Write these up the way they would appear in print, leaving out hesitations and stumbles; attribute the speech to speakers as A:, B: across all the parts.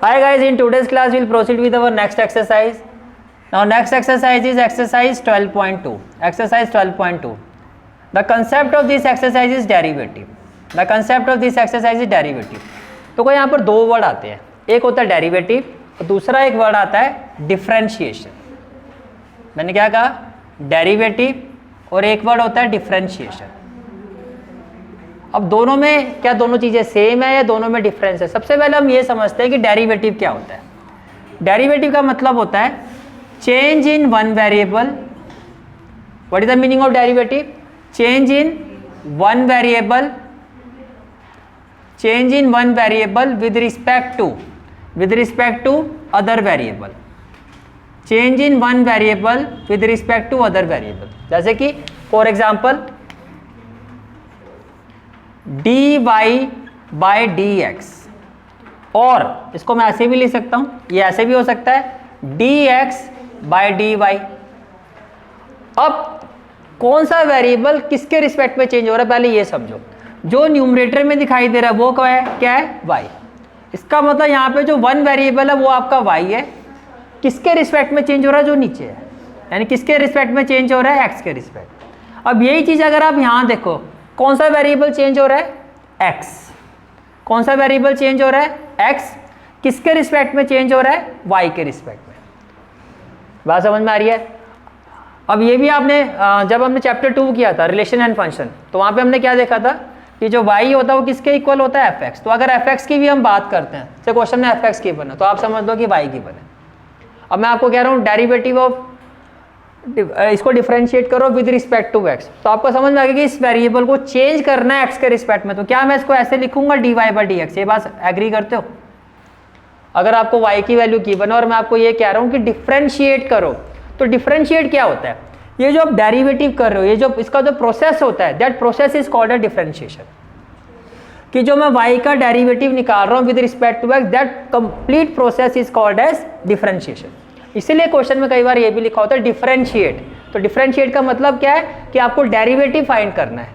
A: Hi guys, in today's class we'll proceed with our next exercise. Now next exercise is exercise 12.2. Exercise 12.2. The concept of this exercise is derivative. The concept of this exercise is derivative. तो कोई यहाँ पर दो word आते हैं, एक होता है डेरिवेटिव और दूसरा एक वर्ड आता है डिफरेंशिएशन. मैंने क्या कहा? डेरिवेटिव और एक वर्ड होता है डिफरेंशिएशन. अब दोनों में क्या दोनों चीज़ें सेम है या दोनों में डिफरेंस है? सबसे पहले हम ये समझते हैं कि डेरिवेटिव क्या होता है. डेरिवेटिव का मतलब होता है change in one variable. What is the meaning of derivative? Change in one variable, change in one variable with respect to other variable. Change in one variable with respect to other variable. जैसे कि for example dy by d x, और इसको मैं ऐसे भी लिख सकता हूं, ये ऐसे भी हो सकता है dx बाई डी वाई. अब कौन सा वेरिएबल किसके रिस्पेक्ट में चेंज हो रहा है पहले ये समझो. जो न्यूमरेटर में दिखाई दे रहा है वो क्या है? y. इसका मतलब यहाँ पे जो वन वेरिएबल है वो आपका y है. किसके रिस्पेक्ट में चेंज हो रहा है? जो नीचे है, यानी किसके रिस्पेक्ट में चेंज हो रहा है? x के रिस्पेक्ट. अब यही चीज़ अगर आप यहाँ देखो, कौन सा वेरिएबल चेंज हो रहा है? x. कौन सा वेरिएबल चेंज हो रहा है? x. किसके रिस्पेक्ट में चेंज हो रहा है? y के रिस्पेक्ट में. बात समझ में आ रही है? अब ये भी आपने जब हमने चैप्टर 2 किया था रिलेशन एंड फंक्शन, तो वहाँ पे हमने क्या देखा था कि जो y होता है वो किसके इक्वल होता है? fx. तो अगर fx की भी हम बात करते हैं, जैसे क्वेश्चन में fx की बना, तो आप समझ लो कि y की बने. अब मैं आपको कह रहा हूँ डेरिवेटिव ऑफ, इसको डिफरेंशिएट करो विद रिस्पेक्ट टू x, तो आपको समझ में आ गया कि इस वेरिएबल को चेंज करना है x के रिस्पेक्ट में. तो क्या मैं इसको ऐसे लिखूंगा dy बाई डी एक्स? ये बात एग्री करते हो? अगर आपको y की वैल्यू की बना और मैं आपको ये कह रहा हूँ कि डिफरेंशिएट करो, तो डिफरेंशिएट क्या होता है? ये जो आप डेरिवेटिव कर रहे हो, ये जो इसका जो प्रोसेस होता है, that process is called a differentiation. कि जो मैं y का डेरिवेटिव निकाल रहा हूँ with respect to x, that complete process is called as differentiation. इसीलिए क्वेश्चन में कई बार ये भी लिखा होता है डिफरेंशिएट. तो डिफरेंशिएट का मतलब क्या है कि आपको डेरिवेटिव फाइंड करना है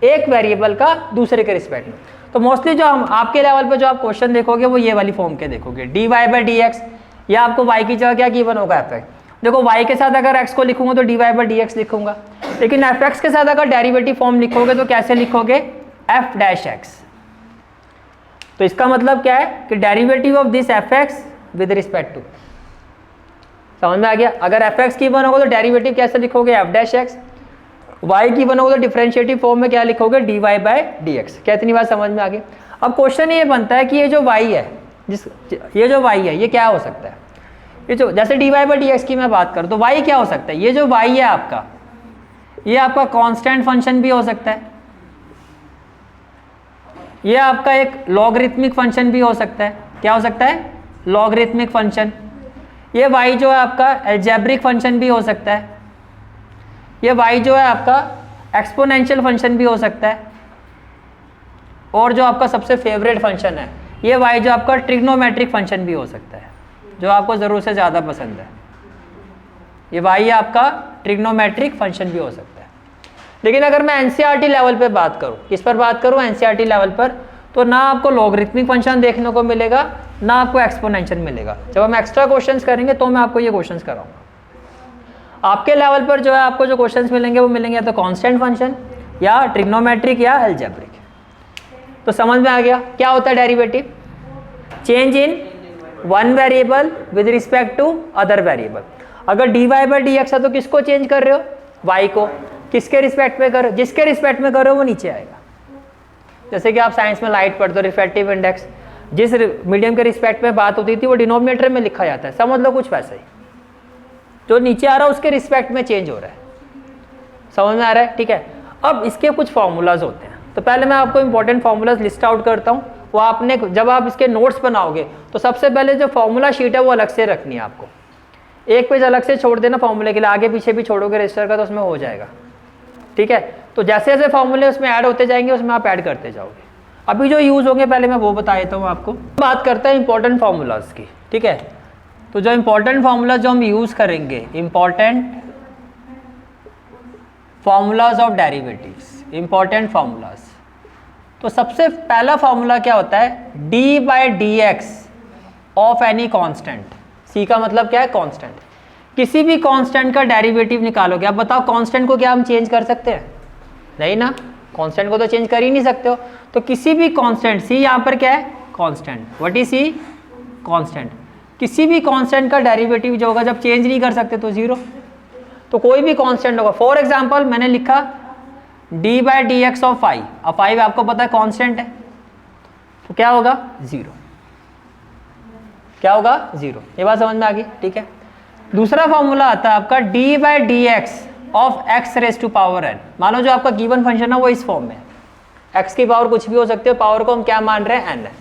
A: एक वेरिएबल का दूसरे के रिस्पेक्ट में. तो मोस्टली जो हम आपके लेवल पे जो आप क्वेश्चन देखोगे वो ये वाली फॉर्म के देखोगे, dy बाई डी एक्स, या आपको y की जगह क्या गिवन होगा? fx. देखो y के साथ अगर x को लिखूंगा तो dy बाई डी एक्स लिखूंगा, लेकिन fx के साथ अगर डेरिवेटिव फॉर्म लिखोगे तो कैसे लिखोगे? f dash x. तो इसका मतलब क्या है कि derivative of this fx with respect to. समझ में आ गया? अगर fx की वन होगा तो डेरिवेटिव कैसे लिखोगे? f dash x. y की वन होगा तो डिफरेंशिएटिव फॉर्म में क्या लिखोगे? dy by d x. क्या इतनी बात समझ में आ गई? अब क्वेश्चन ये बनता है कि ये जो y है, ये जो y है ये क्या हो सकता है? ये जो जैसे dy बाई डी एक्स की मैं बात करूँ तो y क्या हो सकता है? ये जो y है आपका, ये आपका कांस्टेंट फंक्शन भी हो सकता है, ये आपका एक लॉगरिथमिक फंक्शन भी हो सकता है. क्या हो सकता है? Logarithmic function. ये y जो है आपका एल्जेब्रिक फंक्शन भी हो सकता है. ये y जो है आपका एक्सपोनेंशियल फंक्शन भी हो सकता है. और जो आपका सबसे फेवरेट फंक्शन है, ये y जो आपका ट्रिग्नोमेट्रिक फंक्शन भी हो सकता है, जो आपको ज़रूर से ज़्यादा पसंद है. ये y आपका ट्रिग्नोमेट्रिक फंक्शन भी हो सकता है. लेकिन अगर मैं एनसीईआरटी लेवल पे बात करूँ, किस पर बात करूँ? एनसीईआरटी लेवल पर, तो ना आपको लॉगरिथमिक फंक्शन देखने को मिलेगा ना आपको एक्सपोनेंशियल मिलेगा. जब हम एक्स्ट्रा क्वेश्चंस करेंगे तो मैं आपको ये क्वेश्चंस कराऊंगा. आपके लेवल पर जो है आपको जो क्वेश्चंस मिलेंगे वो मिलेंगे या तो कांस्टेंट फंक्शन या ट्रिग्नोमेट्रिक या एल्जेब्रिक. तो समझ में आ गया क्या होता है derivative? Change in one variable with respect to other variable. अगर dy बाई डी एक्स है तो किसको चेंज कर रहे हो? y को. किसके रिस्पेक्ट में कर रहे हो? जिसके रिस्पेक्ट में कर रहे हो वो नीचे आएगा. जैसे कि आप साइंस में लाइट पढ़ते हो, रिफ्रैक्टिव इंडेक्स, जिस मीडियम के रिस्पेक्ट में बात होती थी वो डिनोमिनेटर में लिखा जाता है. समझ लो कुछ वैसा ही, जो नीचे आ रहा है उसके रिस्पेक्ट में चेंज हो रहा है. समझ में आ रहा है? ठीक है. अब इसके कुछ फॉर्मूलाज होते हैं, तो पहले मैं आपको इंपॉर्टेंट फॉर्मूलाज लिस्ट आउट करता हूँ. वो आपने जब आप इसके नोट्स बनाओगे तो सबसे पहले जो फॉर्मूला शीट है वो अलग से रखनी है आपको. एक पेज अलग से छोड़ देना फॉर्मूले के लिए, आगे पीछे भी छोड़ोगे रजिस्टर का तो उसमें हो जाएगा. ठीक है. तो जैसे जैसे फॉर्मूले उसमें ऐड होते जाएंगे उसमें आप ऐड करते जाओगे. अभी जो यूज़ होंगे पहले मैं वो बता देता हूँ आपको. बात करते हैं इंपॉर्टेंट फार्मूलाज की. ठीक है. तो जो इंपॉर्टेंट फार्मूला जो हम यूज़ करेंगे, important formulas of derivatives, important formulas. तो सबसे पहला फार्मूला क्या होता है? D by d x of any constant. C का मतलब क्या है? कांस्टेंट। किसी भी कांस्टेंट का डेरिवेटिव निकालोगे। अब बताओ कांस्टेंट को क्या हम चेंज कर सकते हैं? नहीं ना, कांस्टेंट को तो चेंज कर ही नहीं सकते हो। तो किसी भी कांस्टेंट, सी यहाँ पर क्या है? Constant. What is C? Constant. किसी भी कांस्टेंट का डेरिवेटिव जो होगा जब चेंज नहीं कर सकते तो जीरो। तो कोई भी कांस्टेंट होगा, फॉर एग्जांपल मैंने लिखा d/dx ऑफ 5। अब 5 आपको पता है कांस्टेंट है, तो क्या होगा? जीरो। क्या होगा? जीरो। ये बात समझ में आ गई? ठीक है। दूसरा फॉर्मूला आता है आपका d/dx of x raise to power n। मान लो जो आपका गिवन फंक्शन है वो इस फॉर्म में है, x की पावर कुछ भी हो सकती है, पावर को हम क्या मान रहे हैं? n है।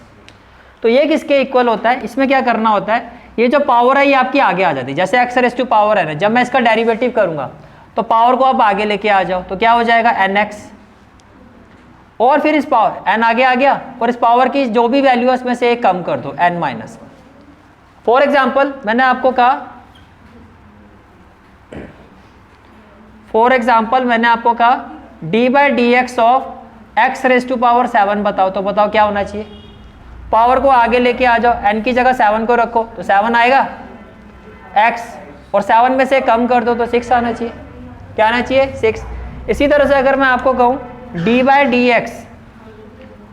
A: तो ये किसके इक्वल होता है? इसमें क्या करना होता है, ये जो पावर है ये आपकी आगे आ जाती है। जैसे x raise to power n है, जब मैं इसका डेरिवेटिव करूंगा तो पावर को आप आगे लेके आ जाओ, तो क्या हो जाएगा? nx। और फिर इस पावर n आगे आ गया, और इस पावर की जो भी वैल्यू है उसमें से एक कम कर दो, n-1। फॉर एग्जाम्पल मैंने आपको कहा d/dx of x raise to power 7 बताओ, तो बताओ क्या होना चाहिए? पावर को आगे लेके आ जाओ, n की जगह 7 को रखो तो 7 आएगा x, और 7 में से कम कर दो तो 6 आना चाहिए। क्या आना चाहिए? 6। इसी तरह से अगर मैं आपको कहूँ d/dx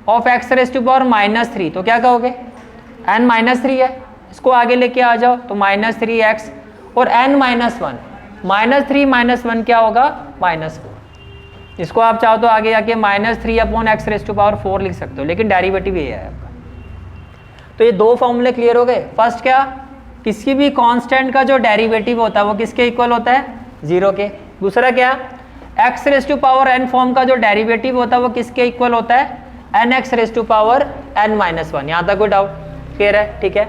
A: of x raise to power -3, तो क्या कहोगे? n-3 है, इसको आगे लेके आ जाओ तो -3x, और n-1, -3 -1 क्या होगा? -4। इसको आप चाहो तो आगे जाके -3/x रेज टू पावर 4 लिख सकते हो, लेकिन डेरिवेटिव ये है आपका। तो ये दो फॉर्मूले क्लियर हो गए। फर्स्ट क्या? किसी भी कांस्टेंट का जो डेरिवेटिव होता है वो किसके इक्वल होता है? जीरो के। दूसरा क्या? x raise to power n form का जो डेरिवेटिव होता है वो किसके इक्वल होता है? nx raise to power n-1। यहाँ तक कोई डाउट? क्लियर है? ठीक है।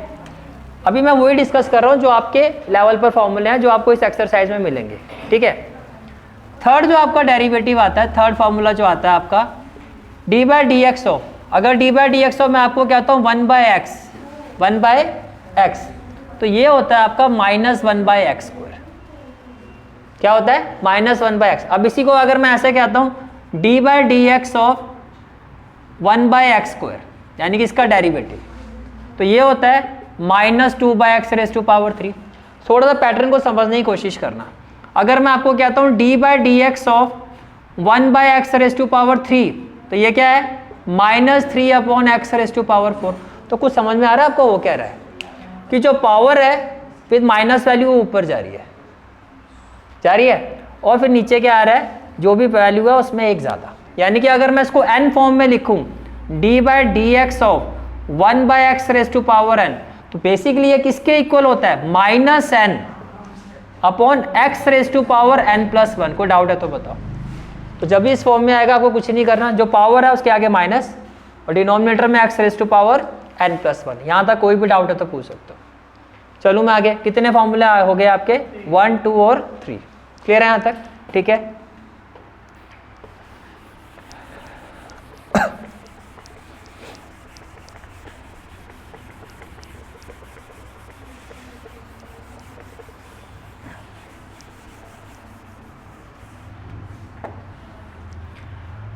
A: अभी मैं वही डिस्कस कर रहा हूँ जो आपके लेवल पर फॉर्मूले हैं, जो आपको इस एक्सरसाइज में मिलेंगे। ठीक है। थर्ड जो आपका डेरिवेटिव आता है, थर्ड फॉर्मूला जो आता है आपका d/dx ऑफ, अगर d/dx ऑफ मैं आपको कहता हूँ 1/x, तो ये होता है आपका -1/x²। क्या होता है? -1/x। अब इसी को अगर मैं ऐसे कहता हूँ d/dx ऑफ 1/x², यानी कि इसका डेरिवेटिव, तो ये होता है -2/x रेज टू पावर 3। थोड़ा सा पैटर्न को समझने की कोशिश करना। अगर मैं आपको कहता हूँ d/dx of 1/x raise to power 3, तो ये क्या है? -3/x raise to power 4। तो कुछ समझ में आ रहा है आपको? वो कह रहा है कि जो पावर है फिर माइनस वैल्यू ऊपर जा रही है, और फिर नीचे क्या आ रहा है? जो भी वैल्यू है उसमें एक ज़्यादा। यानी कि अगर मैं इसको n फॉर्म में लिखूँ d/dx of 1/x raise to power n, तो बेसिकली ये किसके इक्वल होता है? -n/x raise to power n+1। कोई डाउट है तो बताओ। तो जब भी इस फॉर्म में आएगा आपको कुछ नहीं करना, जो पावर है उसके आगे माइनस, और डिनोमिनेटर में x raise to power n+1। यहाँ तक कोई भी डाउट है तो पूछ सकते हो। चलूँ मैं आगे। कितने फॉर्मूले हो गए आपके? 1, 2 और 3। क्लियर है यहाँ तक? ठीक है।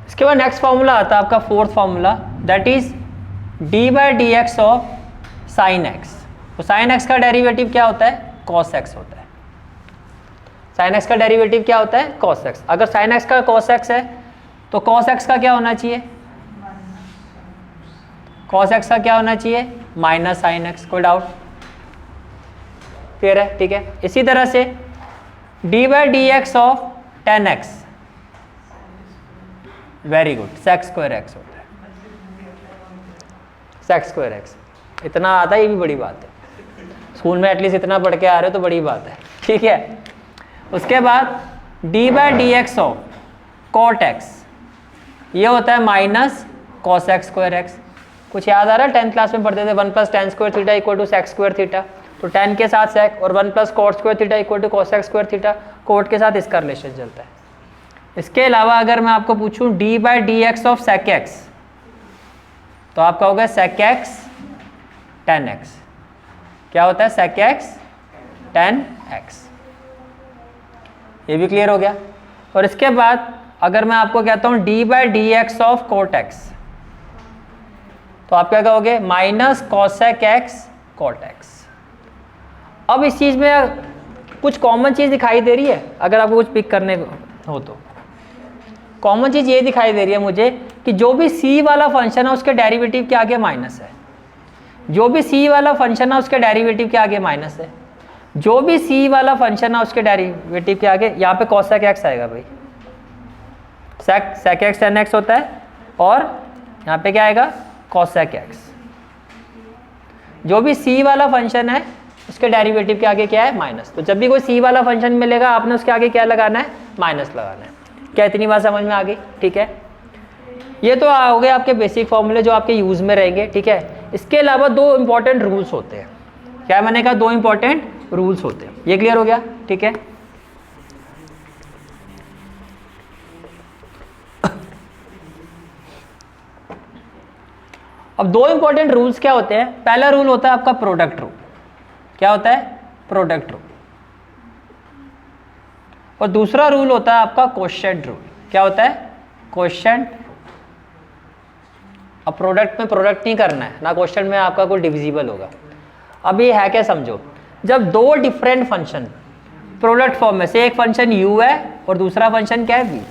A: इसके बाद नेक्स्ट फॉर्मूला आता है आपका fourth formula, that is d/dx of sin x। तो sin x का डेरिवेटिव क्या होता है? cos x होता है। sin x का डेरिवेटिव क्या होता है? cos x। अगर sin x का cos x है तो cos x का क्या होना चाहिए? cos x का क्या होना चाहिए? -sin x। कोई डाउट? क्लियर है? ठीक है। इसी तरह से d/dx of tan x, very good, sec² x होता है। sec² x इतना आता है, ये भी बड़ी बात है। स्कूल में एटलीस्ट इतना पढ़ के आ रहे हो तो बड़ी बात है। ठीक है। उसके बाद d/dx ऑफ cot x, ये होता है -cos x²। कुछ याद आ रहा है? 10th क्लास में पढ़ते थे 1 + tan² θ = sec² θ। तो tan के साथ sec, और 1 + cot² θ = cos x² θ। कोट के साथ इसका रिलेशन चलता है। इसके अलावा अगर मैं आपको पूछूं d/dx ऑफ sec x, तो आपका होगा sec x tan x। क्या होता है? sec x tan x। ये भी क्लियर हो गया। और इसके बाद अगर मैं आपको कहता हूं d/dx ऑफ cot x, तो आप क्या कहोगे? -cosec x cot x. अब इस चीज़ में कुछ कॉमन चीज़ दिखाई दे रही है, अगर आपको कुछ पिक करने हो तो कॉमन चीज़ ये दिखाई दे रही है मुझे कि जो भी c वाला फंक्शन है उसके डेरिवेटिव के आगे माइनस है, जो भी c वाला फंक्शन है उसके डेरिवेटिव के आगे माइनस है, जो भी c वाला फंक्शन है उसके डेरिवेटिव के आगे, यहाँ पे cosec x आएगा भाई, sec x tan x होता है, और यहाँ पे क्या आएगा cosec x। जो भी c वाला फंक्शन है उसके डेरिवेटिव के आगे क्या है माइनस, तो जब भी कोई c वाला फंक्शन मिलेगा आपने उसके आगे क्या लगाना है माइनस लगाना है। क्या इतनी बात समझ में आ गई? ठीक है, ये तो हो गए आपके बेसिक फॉर्मूले जो आपके यूज में रहेंगे। ठीक है, इसके अलावा दो इंपॉर्टेंट रूल्स होते हैं। क्या मैंने कहा? दो इंपॉर्टेंट रूल्स होते हैं। ये क्लियर हो गया? ठीक है, अब दो इंपॉर्टेंट रूल्स क्या होते हैं? पहला रूल होता है आपका प्रोडक्ट रूल। क्या होता है? Product rule. और दूसरा रूल होता है आपका क्वोशिएंट रूल। क्या होता है? क्वोशिएंट। अब प्रोडक्ट में प्रोडक्ट नहीं करना है ना, क्वोशिएंट में आपका कोई डिविजिबल होगा। अब ये है क्या समझो, जब दो डिफरेंट फंक्शन प्रोडक्ट फॉर्म में से एक फंक्शन u है और दूसरा फंक्शन क्या है v,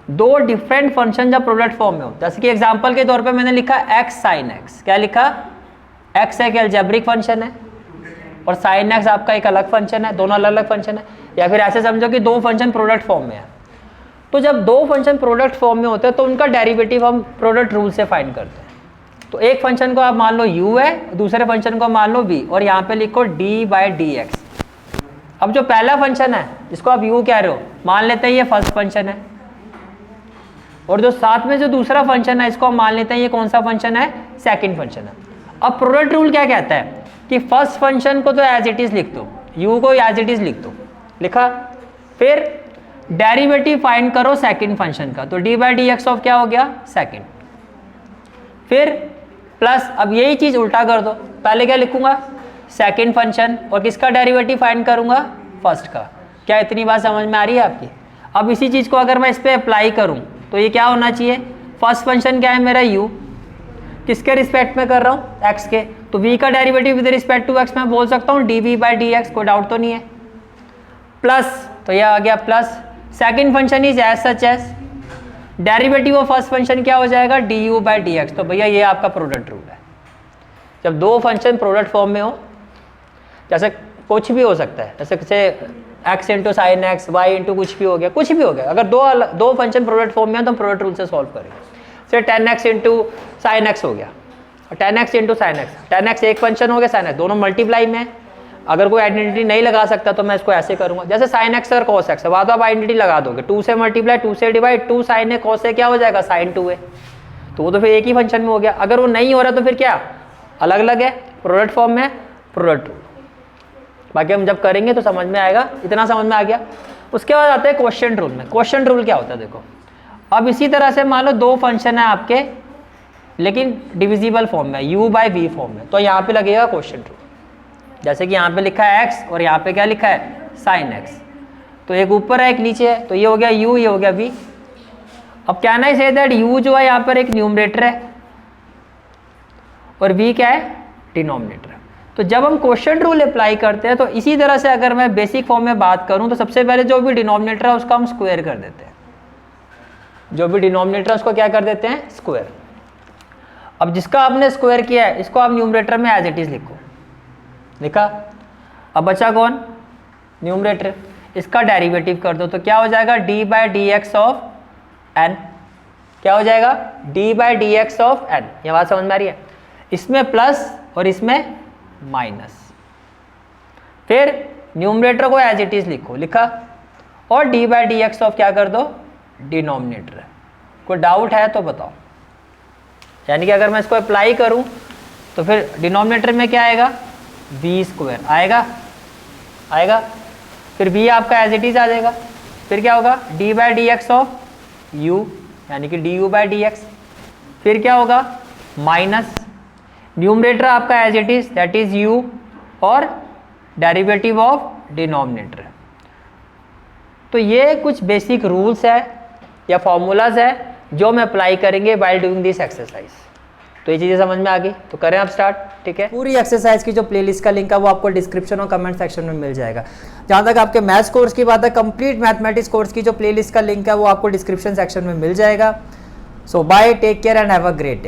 A: दो डिफरेंट फंक्शन जब प्रोडक्ट फॉर्म में हो, जैसे कि एग्जांपल के तौर पे मैंने लिखा x sin x। क्या लिखा? x एक अलजेब्रिक फंक्शन है और sin x आपका एक अलग फंक्शन है, दोनों अलग अलग फंक्शन है। या फिर ऐसे समझो कि दो फंक्शन प्रोडक्ट फॉर्म में है, तो जब दो फंक्शन प्रोडक्ट फॉर्म में होते हैं तो उनका डेरिवेटिव हम प्रोडक्ट रूल से फाइंड करते हैं। तो एक फंक्शन को आप मान लो u है, दूसरे फंक्शन को मान लो v, और यहाँ पे लिखो d/dx। अब जो पहला फंक्शन है जिसको आप u कह रहे हो, मान लेते हैं ये फर्स्ट फंक्शन है, और जो साथ में जो दूसरा फंक्शन है इसको हम मान लेते हैं ये कौन सा फंक्शन है? सेकंड फंक्शन है। अब प्रोडक्ट रूल क्या कहता है कि फर्स्ट फंक्शन को तो एज इट इज लिख दो, u को एज इट इज लिख दो, लिखा, फिर डेरिवेटिव फाइंड करो सेकंड फंक्शन का, तो d/dx ऑफ क्या हो गया? सेकंड, फिर प्लस, अब यही चीज उल्टा कर दो, पहले क्या लिखूंगा? सेकंड फंक्शन, और किसका डेरिवेटिव फाइंड करूंगा? फर्स्ट का। क्या इतनी बात समझ में आ रही है आपकी? अब इसी चीज को अगर मैं इस पे अप्लाई करूं तो ये क्या होना चाहिए? फर्स्ट फंक्शन क्या है मेरा? u, किसके रिस्पेक्ट में कर रहा हूं? x के, तो v का derivative with respect to x मैं बोल सकता हूं dv/dx, कोई डाउट तो नहीं है। प्लस, तो ये आ गया plus, second function is as such as, derivative of first function क्या हो जाएगा? du/dx। तो भैया ये आपका प्रोडक्ट रूल है। जब दो फंक्शन प्रोडक्ट फॉर्म में हो, जैसे कुछ भी हो सकता है, जैसे x into sine x, y into कुछ भी हो गया, कुछ भी हो गया, अगर दो फंक्शन प्रोडक्ट फॉर्म में है तो हम प्रोडक्ट रूल से सॉल्व करेंगे। से tan x into sine x हो गया, और tan x into sine x, tan x एक फंक्शन हो गया, साइन एक्स दोनों मल्टीप्लाई में है। अगर कोई आइडेंटिटी नहीं लगा सकता तो मैं इसको ऐसे करूंगा, जैसे साइन एक्स और कॉस एक्स है, वहाँ तो आप आइडेंटिटी लगा दोगे, 2 से मल्टीप्लाई, 2 से डिवाइड, 2 साइन है कॉस है क्या हो जाएगा? साइन 2 है, तो वो तो फिर एक ही फंक्शन में हो गया। अगर वो नहीं हो रहा तो फिर क्या? अलग अलग है, प्रोडक्ट फॉर्म में, प्रोडक्ट रूल। बाकी हम जब करेंगे तो समझ में आएगा, इतना समझ में आ गया। उसके बाद आते हैं क्वोशिएंट रूल में। क्वोशिएंट रूल क्या होता है? देखो, अब इसी तरह से मान लो दो फंक्शन है आपके, लेकिन डिविजिबल फॉर्म में, u/v फॉर्म में, तो यहाँ पे लगेगा क्वोशिएंट रूल। जैसे कि यहाँ पे लिखा है x और यहाँ पे क्या लिखा है? साइन x, तो एक ऊपर है एक नीचे है, तो ये हो गया u, ये हो गया v। अब क्या ना से दैट u जो है यहाँ पर एक न्यूमरेटर है और v क्या है? डिनोमिनेटर है। तो जब हम क्वोशिएंट रूल अप्लाई करते हैं तो इसी तरह से अगर मैं बेसिक फॉर्म में बात करूं तो सबसे पहले जो भी डिनोमिनेटर है उसका हम स्क्वायर कर देते हैं, जो भी डिनोमिनेटर है उसको क्या कर देते हैं? स्क्वायर। अब जिसका आपने स्क्वायर किया है इसको आप न्यूमरेटर में एज इट इज लिखो, लिखा। अब बचा कौन? न्यूमरेटर, इसका डेरिवेटिव कर दो, तो क्या हो जाएगा? d/dx of n। क्या हो जाएगा? d/dx of n। ये बात समझ में आ रही है? इसमें प्लस और इसमें माइनस, फिर न्यूमरेटर को एज इट इज लिखो, लिखा, और d/dx ऑफ क्या कर दो? डिनोमिनेटर है। कोई डाउट है तो बताओ। यानी कि अगर मैं इसको अप्लाई करूं तो फिर डिनोमिनेटर में क्या आएगा? v² आएगा, फिर v आपका एज इट इज आ जाएगा, फिर क्या होगा? d/dx ऑफ u, यानी कि du/dx, फिर क्या होगा? माइनस न्यूमरेटर आपका as it is, that is u, और डेरिवेटिव ऑफ डिनोमिनेटर। तो ये कुछ बेसिक रूल्स है या फॉर्मूलाज है जो हम अप्लाई करेंगे व्हाइल डूइंग दिस एक्सरसाइज। तो ये चीज़ें समझ में आ गई, तो करें आप स्टार्ट। ठीक है, पूरी एक्सरसाइज की जो प्लेलिस्ट का लिंक है वो आपको डिस्क्रिप्शन और कमेंट सेक्शन में मिल जाएगा। जहाँ तक आपके मैथ्स कोर्स की बात है, कंप्लीट मैथमेटिक्स कोर्स की जो प्लेलिस्ट का लिंक है वो आपको डिस्क्रिप्शन सेक्शन में मिल जाएगा। So bye, take care and have a great day.